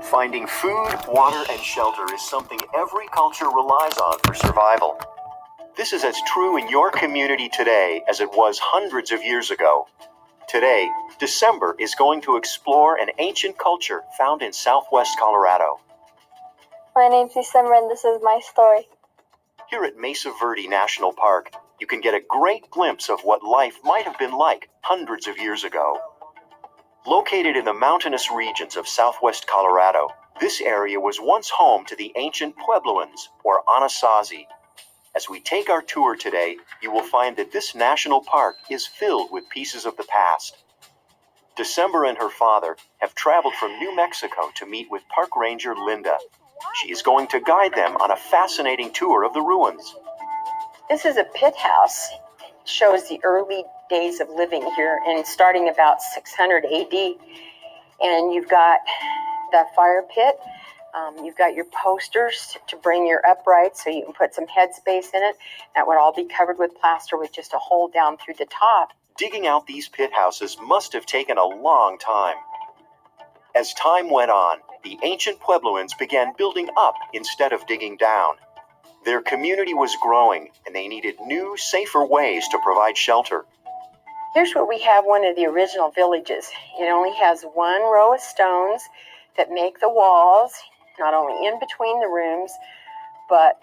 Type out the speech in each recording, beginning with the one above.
Finding food, water, and shelter is something every culture relies on for survival. This is as true in your community today as it was hundreds of years ago. Today, December is going to explore an ancient culture found in southwest Colorado. My name's December and this is my story. Here at Mesa Verde National Park, you can get a great glimpse of what life might have been like hundreds of years ago. Located in the mountainous regions of southwest Colorado, this area was once home to the ancient Puebloans, or Anasazi. As we take our tour today, you will find that this national park is filled with pieces of the past. December and her father have traveled from New Mexico to meet with Park Ranger Linda. She is going to guide them on a fascinating tour of the ruins. This is a pit house. It shows the early days of living here and starting about 600 AD. And you've got the fire pit. You've got your posters to bring your uprights so you can put some headspace in it. That would all be covered with plaster with just a hole down through the top. Digging out these pit houses must have taken a long time. As time went on, the ancient Puebloans began building up instead of digging down. Their community was growing, and they needed new, safer ways to provide shelter. Here's where we have one of the original villages. It only has one row of stones that make the walls, not only in between the rooms, but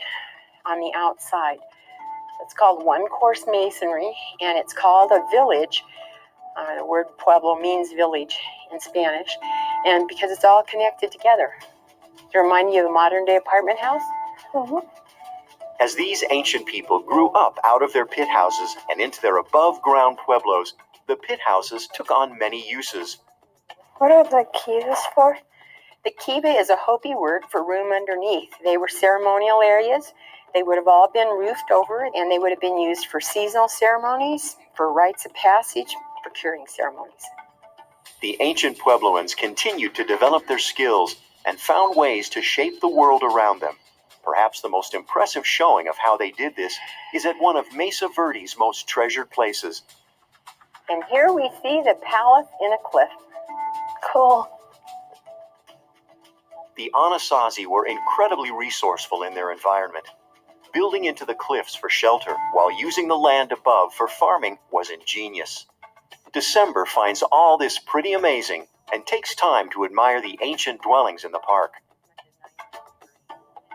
on the outside. It's called one-course masonry, and it's called a village. The word pueblo means village in Spanish, and because it's all connected together. To remind you of a modern-day apartment house? Mm-hmm. As these ancient people grew up out of their pit houses and into their above-ground pueblos, the pit houses took on many uses. What are the kivas for? The kiva is a Hopi word for room underneath. They were ceremonial areas. They would have all been roofed over, and they would have been used for seasonal ceremonies, for rites of passage, for curing ceremonies. The ancient Puebloans continued to develop their skills and found ways to shape the world around them. Perhaps the most impressive showing of how they did this is at one of Mesa Verde's most treasured places. And here we see the palace in a cliff. Cool. The Anasazi were incredibly resourceful in their environment. Building into the cliffs for shelter while using the land above for farming was ingenious. December finds all this pretty amazing and takes time to admire the ancient dwellings in the park.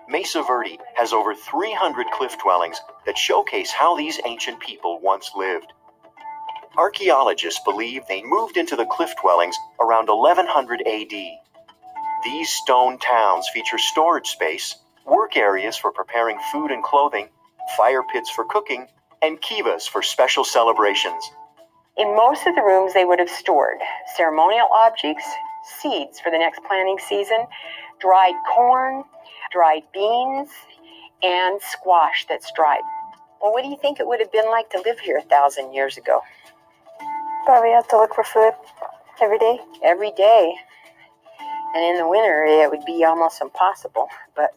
Mesa Verde has over 300 cliff dwellings that showcase how these ancient people once lived. Archaeologists believe they moved into the cliff dwellings around 1100 AD. These stone towns feature storage space, work areas for preparing food and clothing, fire pits for cooking, and kivas for special celebrations. In most of the rooms, they would have stored ceremonial objects, seeds for the next planting season, dried corn, dried beans, and squash that's dried. Well, what do you think it would have been like to live here 1,000 years ago? Probably have to look for food every day. Every day. And in the winter, it would be almost impossible.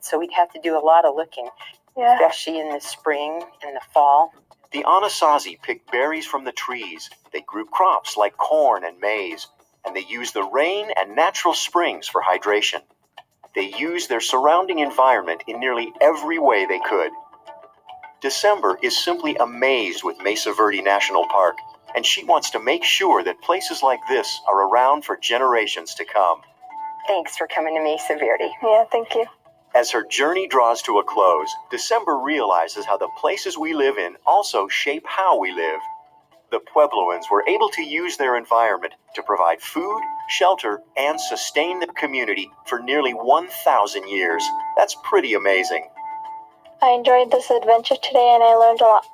So we'd have to do a lot of looking, especially in the spring and the fall. The Anasazi picked berries from the trees. They grew crops like corn and maize, and they used the rain and natural springs for hydration. They used their surrounding environment in nearly every way they could. December is simply amazed with Mesa Verde National Park, and she wants to make sure that places like this are around for generations to come. Thanks for coming to Mesa Verde. Yeah, thank you. As her journey draws to a close, December realizes how the places we live in also shape how we live. The Puebloans were able to use their environment to provide food, shelter, and sustain the community for nearly 1,000 years. That's pretty amazing. I enjoyed this adventure today and I learned a lot.